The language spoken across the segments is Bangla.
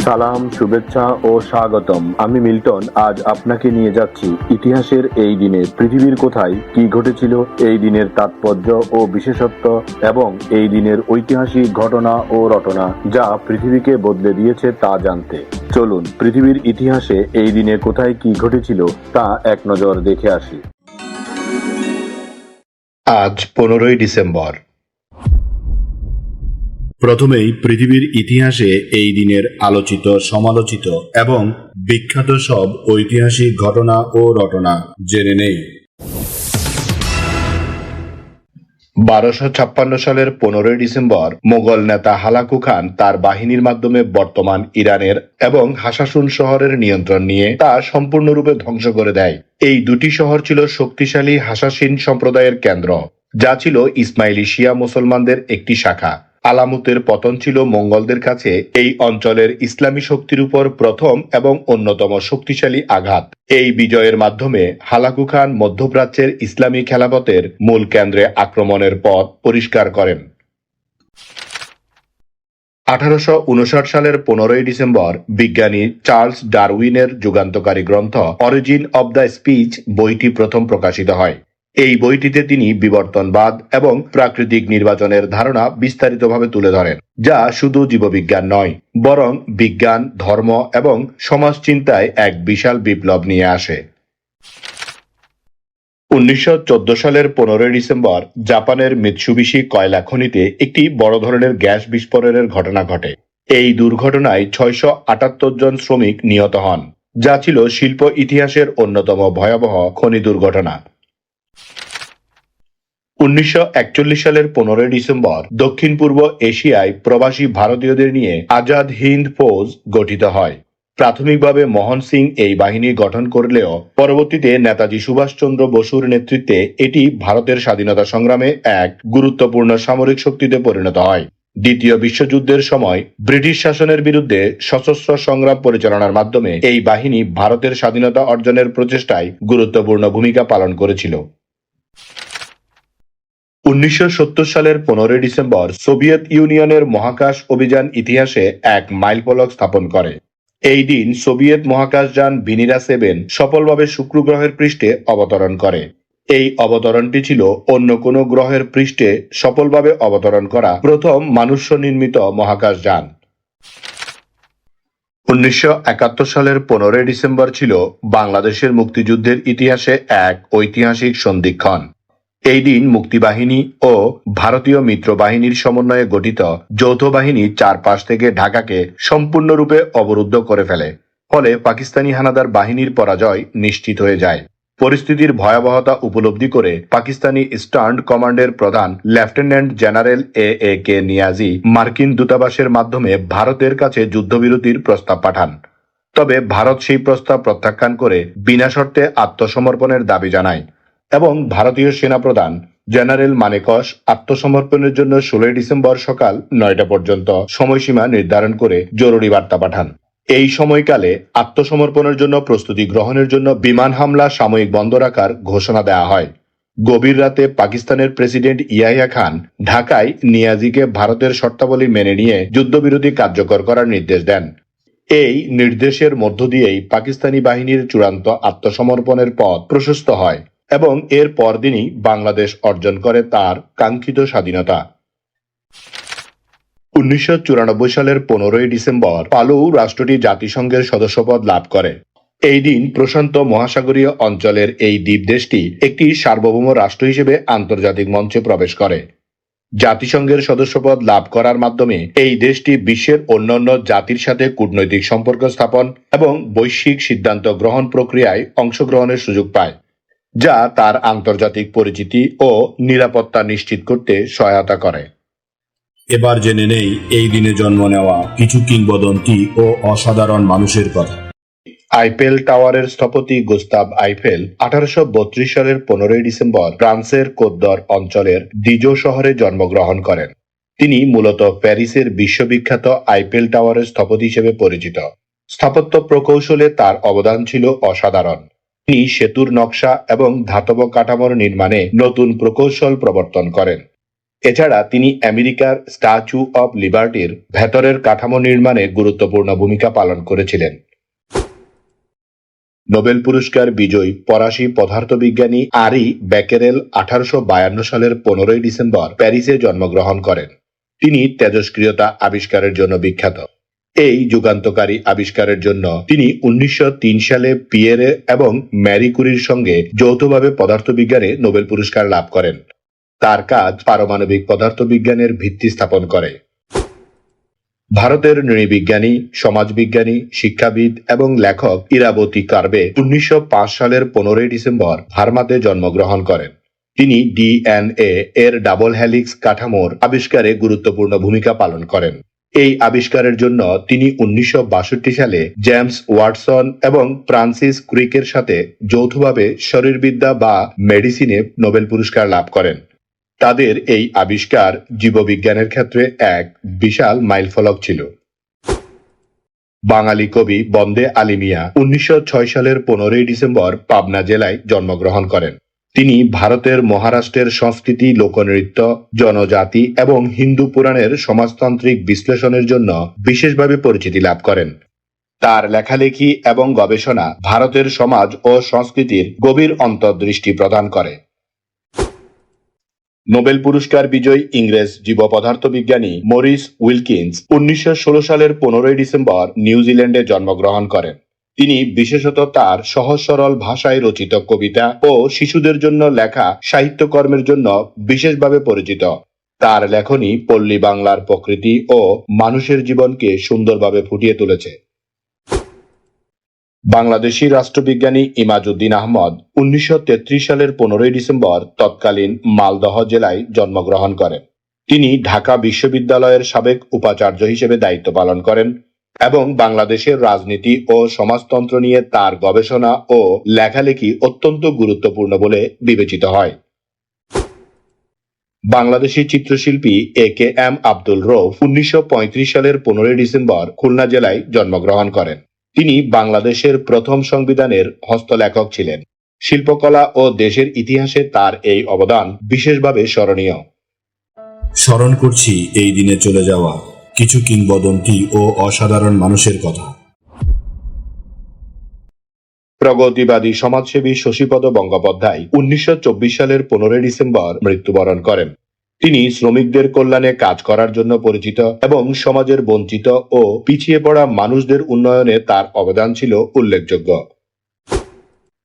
সালাম, শুভেচ্ছা ও স্বাগতম। আমি মিল্টন। আজ আপনাকে নিয়ে যাচ্ছি ইতিহাসের এই দিনে পৃথিবীর কোথায় কি ঘটেছিল, এই দিনের তাৎপর্য ও বিশেষত্ব এবং এই দিনের ঐতিহাসিক ঘটনা ও রটনা যা পৃথিবীকে বদলে দিয়েছে তা জানতে। চলুন পৃথিবীর ইতিহাসে এই দিনে কোথায় কি ঘটেছিল তা এক নজর দেখে আসি। আজ 15ই ডিসেম্বর। প্রথমেই পৃথিবীর ইতিহাসে এই দিনের আলোচিত, সমালোচিত এবং বিখ্যাত সব ঐতিহাসিক ঘটনা ও রটনা জেনে নেই। 1256 সালের 15ই ডিসেম্বর মোগল নেতা হালাকু খান তার বাহিনীর মাধ্যমে বর্তমান ইরানের এবং হাসাসুন শহরের নিয়ন্ত্রণ নিয়ে তা সম্পূর্ণরূপে ধ্বংস করে দেয়। এই দুটি শহর ছিল শক্তিশালী হাসাসিন সম্প্রদায়ের কেন্দ্র, যা ছিল ইসমাইলি শিয়া মুসলমানদের একটি শাখা। আলামুতের পতন ছিল মঙ্গলদের কাছে এই অঞ্চলের ইসলামী শক্তির উপর প্রথম এবং অন্যতম শক্তিশালী আঘাত। এই বিজয়ের মাধ্যমে হালাকু খান মধ্যপ্রাচ্যের ইসলামী খেলাফতের মূল কেন্দ্রে আক্রমণের পথ পরিষ্কার করেন। 1859 সালের 15ই ডিসেম্বর বিজ্ঞানী চার্লস ডারউইনের যুগান্তকারী গ্রন্থ অরিজিন অব দ্য স্পিচ বইটি প্রথম প্রকাশিত হয়। এই বইটিতে তিনি বিবর্তনবাদ এবং প্রাকৃতিক নির্বাচনের ধারণা বিস্তারিতভাবে তুলে ধরেন, যা শুধু জীববিজ্ঞান নয়, বরং বিজ্ঞান, ধর্ম এবং সমাজ চিন্তায় এক বিশাল বিপ্লব নিয়ে আসে। 1914 সালের 15ই ডিসেম্বর জাপানের মিৎসুবিশি কয়লা খনিতে একটি বড় ধরনের গ্যাস বিস্ফোরণের ঘটনা ঘটে। এই দুর্ঘটনায় 678 জন শ্রমিক নিহত হন, যা ছিল শিল্প ইতিহাসের অন্যতম ভয়াবহ খনি দুর্ঘটনা। 1941 সালের 15ই ডিসেম্বর দক্ষিণ পূর্ব এশিয়ায় প্রবাসী ভারতীয়দের নিয়ে আজাদ হিন্দ ফৌজ গঠিত হয়। প্রাথমিকভাবে মোহন সিং এই বাহিনী গঠন করলেও পরবর্তীতে নেতাজি সুভাষচন্দ্র বসুর নেতৃত্বে এটি ভারতের স্বাধীনতা সংগ্রামে এক গুরুত্বপূর্ণ সামরিক শক্তিতে পরিণত হয়। দ্বিতীয় বিশ্বযুদ্ধের সময় ব্রিটিশ শাসনের বিরুদ্ধে সশস্ত্র সংগ্রাম পরিচালনার মাধ্যমে এই বাহিনী ভারতের স্বাধীনতা অর্জনের প্রচেষ্টায় গুরুত্বপূর্ণ ভূমিকা পালন করেছিল। 1970 সালের 15ই ডিসেম্বর সোভিয়েত ইউনিয়নের মহাকাশ অভিযান ইতিহাসে এক মাইলফলক স্থাপন করে। এই দিন সোভিয়েত মহাকাশযান ভিনিরা 7 সফলভাবে শুক্র গ্রহের পৃষ্ঠে অবতরণ করে। এই অবতরণটি ছিল অন্য কোনো গ্রহের পৃষ্ঠে সফলভাবে অবতরণ করা প্রথম মানুষ্য নির্মিত মহাকাশযান। 1971 সালের 15ই ডিসেম্বর ছিল বাংলাদেশের মুক্তিযুদ্ধের ইতিহাসে এক ঐতিহাসিক সন্ধিক্ষণ। এই দিন মুক্তিবাহিনী ও ভারতীয় মিত্র বাহিনীর সমন্বয়ে গঠিত যৌথ বাহিনী চারপাশ থেকে ঢাকাকে সম্পূর্ণরূপে অবরুদ্ধ করে ফেলে। ফলে পাকিস্তানি হানাদার বাহিনীর পরাজয় নিশ্চিত হয়ে যায়। পরিস্থিতির ভয়াবহতা উপলব্ধি করে পাকিস্তানি ইস্টার্ন কমান্ডের প্রধান লেফটেন্যান্ট জেনারেল এ কে নিয়াজি মার্কিন দূতাবাসের মাধ্যমে ভারতের কাছে যুদ্ধবিরতির প্রস্তাব পাঠান। তবে ভারত সেই প্রস্তাব প্রত্যাখ্যান করে বিনা শর্তে আত্মসমর্পণের দাবি জানায় এবং ভারতীয় সেনাপ্রধান জেনারেল মানেকশ আত্মসমর্পণের জন্য 16 ডিসেম্বর সকাল 9টা পর্যন্ত সময়সীমা নির্ধারণ করে জরুরি বার্তা পাঠান। এই সময়কালে আত্মসমর্পণের জন্য প্রস্তুতি গ্রহণের জন্য বিমান হামলা সাময়িক বন্ধ রাখার ঘোষণা দেওয়া হয়। গভীর রাতে পাকিস্তানের প্রেসিডেন্ট ইয়াহিয়া খান ঢাকায় নিয়াজিকে ভারতের শর্তাবলী মেনে নিয়ে যুদ্ধবিরতি কার্যকর করার নির্দেশ দেন। এই নির্দেশের মধ্য দিয়েই পাকিস্তানি বাহিনীর চূড়ান্ত আত্মসমর্পণের পথ প্রশস্ত হয় এবং এর পরদিনই বাংলাদেশ অর্জন করে তার কাঙ্ক্ষিত স্বাধীনতা। 1994 সালের 15ই ডিসেম্বর পালৌ রাষ্ট্রটি জাতিসংঘের সদস্যপদ লাভ করে। এই দিন প্রশান্ত মহাসাগরীয় অঞ্চলের এই দ্বীপ দেশটি একটি সার্বভৌম রাষ্ট্র হিসেবে আন্তর্জাতিক মঞ্চে প্রবেশ করে। জাতিসংঘের সদস্যপদ লাভ করার মাধ্যমে এই দেশটি বিশ্বের অন্যান্য জাতির সাথে কূটনৈতিক সম্পর্ক স্থাপন এবং বৈশ্বিক সিদ্ধান্ত গ্রহণ প্রক্রিয়ায় অংশগ্রহণের সুযোগ পায়, যা তার আন্তর্জাতিক পরিচিতি ও নিরাপত্তা নিশ্চিত করতে সহায়তা করে। এবার জেনে নেই এই দিনে জন্ম নেওয়া কিছু কিংবদন্তি ও অসাধারণ মানুষের কথা। আইফেল টাওয়ারের স্থপতি গুস্তাভ আইফেল 1832 সালের 15ই ডিসেম্বর ফ্রান্সের কোদ্দর অঞ্চলের দিজো শহরে জন্মগ্রহণ করেন। তিনি মূলত প্যারিসের বিশ্ববিখ্যাত আইফেল টাওয়ারের স্থপতি হিসেবে পরিচিত। স্থাপত্য প্রকৌশলে তার অবদান ছিল অসাধারণ। তিনি সেতুর নকশা এবং ধাতব কাঠামোর নির্মাণে নতুন প্রকৌশল প্রবর্তন করেন। এছাড়া তিনি আমেরিকার স্ট্যাচু অব লিবার্টির ভেতরের কাঠামো নির্মাণে গুরুত্বপূর্ণ ভূমিকা পালন করেছিলেন। নোবেল পুরস্কার বিজয়ী ফরাসি পদার্থবিজ্ঞানী আরি বেকেরেল 1852 সালের 15 ডিসেম্বর প্যারিসে জন্মগ্রহণ করেন। তিনি তেজস্ক্রিয়তা আবিষ্কারের জন্য বিখ্যাত। এই যুগান্তকারী আবিষ্কারের জন্য তিনি 1903 সালে পিয়েরে এবং ম্যারি কুরির সঙ্গে যৌথভাবে পদার্থবিজ্ঞানে নোবেল পুরস্কার লাভ করেন। তার কাজ পারমাণবিক পদার্থবিজ্ঞানের ভিত্তি স্থাপন করে। ভারতের নৃবিজ্ঞানী, সমাজবিজ্ঞানী, শিক্ষাবিদ এবং লেখক ইরাবতী কার্বে 1905 সালের 15 ডিসেম্বর ভার্মাতে জন্মগ্রহণ করেন। তিনি ডিএনএ এর ডাবল হেলিক্স কাঠামোর আবিষ্কারে গুরুত্বপূর্ণ ভূমিকা পালন করেন। এই আবিষ্কারের জন্য তিনি 1962 সালে জেমস ওয়াটসন এবং ফ্রান্সিস ক্রিকের সাথে যৌথভাবে শরীরবিদ্যা বা মেডিসিনে নোবেল পুরস্কার লাভ করেন। তাদের এই আবিষ্কার জীববিজ্ঞানের ক্ষেত্রে এক বিশাল মাইলফলক ছিল। বাঙালি কবি বন্দে আলী মিয়া 1906 সালের 15 ডিসেম্বর পাবনা জেলায় জন্মগ্রহণ করেন। তিনি ভারতের মহারাষ্ট্রের সংস্কৃতি, লোকনৃত্য, জনজাতি এবং হিন্দু পুরাণের সমাজতান্ত্রিক বিশ্লেষণের জন্য বিশেষভাবে পরিচিতি লাভ করেন। তার লেখালেখি এবং গবেষণা ভারতের সমাজ ও সংস্কৃতির গভীর অন্তর্দৃষ্টি প্রদান করে। নোবেল পুরস্কার বিজয়ী ইংরেজ জীবপদার্থবিজ্ঞানী মরিস উইলকিন্স 1916 সালের 15 ডিসেম্বর নিউজিল্যান্ডে জন্মগ্রহণ করেন। তিনি বিশেষত তার সহজ সরল ভাষায় রচিত কবিতা ও শিশুদের জন্য লেখা সাহিত্যকর্মের জন্য বিশেষভাবে পরিচিত। তার লেখনী পল্লী বাংলার প্রকৃতি ও মানুষের জীবনকে সুন্দরভাবে ফুটিয়ে তুলেছে। বাংলাদেশী রাষ্ট্রবিজ্ঞানী ইমাজউদ্দিন আহমদ 1933 সালের 15 ডিসেম্বর তৎকালীন মালদহ জেলায় জন্মগ্রহণ করেন। তিনি ঢাকা বিশ্ববিদ্যালয়ের সাবেক উপাচার্য হিসেবে দায়িত্ব পালন করেন এবং বাংলাদেশের রাজনীতি ও সমাজতন্ত্র নিয়ে তার গবেষণা ও লেখালেখি অত্যন্ত গুরুত্বপূর্ণ বলে বিবেচিত হয়। বাংলাদেশী চিত্রশিল্পী AKM আব্দুল রউফ 1935 সালের 15 ডিসেম্বর খুলনা জেলায় জন্মগ্রহণ করেন। তিনি বাংলাদেশের প্রথম সংবিধানের হস্তলেখক ছিলেন। শিল্পকলা ও দেশের ইতিহাসে তার এই অবদান বিশেষভাবে স্মরণীয়। স্মরণ করছি এই দিনে চলে যাওয়া কিছু কিংবদন্তি ও অসাধারণ মানুষের কথা। প্রগতিবাদী সমাজসেবী শশীপদ বন্দ্যোপাধ্যায় 1924 সালের 15 ডিসেম্বর মৃত্যুবরণ করেন। তিনি শ্রমিকদের কল্যাণে কাজ করার জন্য পরিচিত এবং সমাজের বঞ্চিত ও পিছিয়ে পড়া মানুষদের উন্নয়নে তার অবদান ছিল উল্লেখযোগ্য।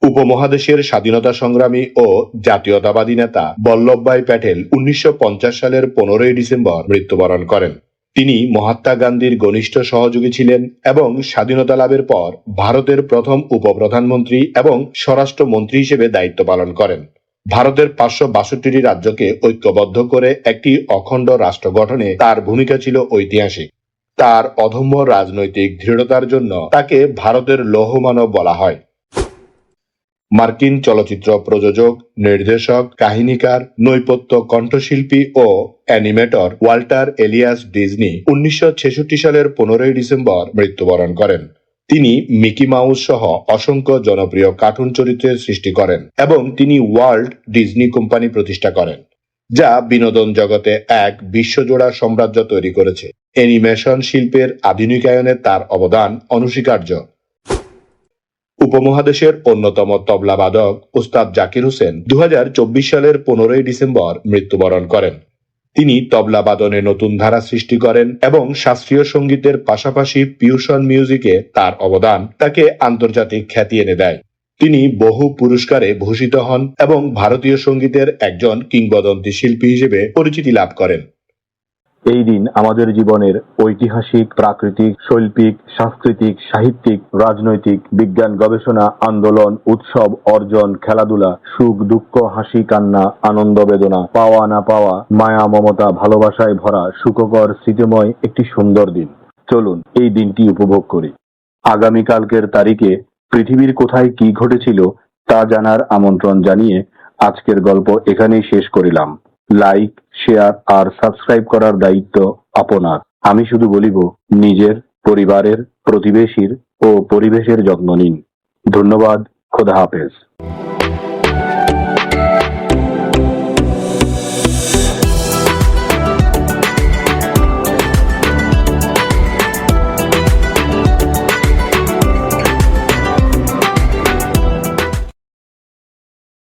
উপমহাদেশের স্বাধীনতা সংগ্রামী ও জাতীয়তাবাদী নেতা বল্লভভাই প্যাটেল 1950 সালের 15 ডিসেম্বর মৃত্যুবরণ করেন। তিনি মহাত্মা গান্ধীর ঘনিষ্ঠ সহযোগী ছিলেন এবং স্বাধীনতা লাভের পর ভারতের প্রথম উপপ্রধানমন্ত্রী এবং স্বরাষ্ট্রমন্ত্রী হিসেবে দায়িত্ব পালন করেন। ভারতের 562টি রাজ্যকে ঐক্যবদ্ধ করে একটি অখণ্ড রাষ্ট্র গঠনে তার ভূমিকা ছিল ঐতিহাসিক। তার অদম্য রাজনৈতিক দৃঢ়তার জন্য তাকে ভারতের লৌহমানব বলা হয়। মার্কিন চলচ্চিত্র প্রযোজক, নির্দেশক, কাহিনীকার, নৈপথ্য কণ্ঠশিল্পী ও অ্যানিমেটর ওয়াল্টার এলিয়াস ডিজনি 1966 সালের 15 ডিসেম্বর মৃত্যুবরণ করেন। তিনি মিকি মাউস সহ অসংখ্য জনপ্রিয় কার্টুন চরিত্রের সৃষ্টি করেন এবং তিনি ওয়াল্ট ডিজনি কোম্পানি প্রতিষ্ঠা করেন, যা বিনোদন জগতে এক বিশ্বজোড়া সাম্রাজ্য তৈরি করেছে। অ্যানিমেশন শিল্পের আধুনিকায়নে তার অবদান অনস্বীকার্য। উপমহাদেশের অন্যতম তবলাবাদক উস্তাদ জাকির হোসেন 2024 সালের 15 ডিসেম্বর মৃত্যুবরণ করেন। তিনি তবলা বাদনে নতুন ধারা সৃষ্টি করেন এবং শাস্ত্রীয় সঙ্গীতের পাশাপাশি ফিউশন মিউজিকে তার অবদান তাকে আন্তর্জাতিক খ্যাতি এনে দেয়। তিনি বহু পুরস্কারে ভূষিত হন এবং ভারতীয় সঙ্গীতের একজন কিংবদন্তি শিল্পী হিসেবে পরিচিতি লাভ করেন। এই দিন আমাদের জীবনের ঐতিহাসিক, প্রাকৃতিক, শৈল্পিক, সাংস্কৃতিক, সাহিত্যিক, রাজনৈতিক, বিজ্ঞান, গবেষণা, আন্দোলন, উৎসব, অর্জন, খেলাধুলা, সুখ দুঃখ, হাসি কান্না, আনন্দ বেদনা, পাওয়া না পাওয়া, মায়া মমতা, ভালোবাসায় ভরা সুখকর স্মৃতিময় একটি সুন্দর দিন। চলুন এই দিনটি উপভোগ করি। আগামীকালকের তারিখে পৃথিবীর কোথায় কি ঘটেছিল তা জানার আমন্ত্রণ জানিয়ে আজকের গল্প এখানেই শেষ করিলাম। লাইক, শেয়ার আর সাবস্ক্রাইব করার দায়িত্ব আপনার। আমি শুধু বলিব, নিজের, পরিবারের, প্রতিবেশীর ও পরিবেশের যত্ন নিন। ধন্যবাদ। খোদা হাফেজ।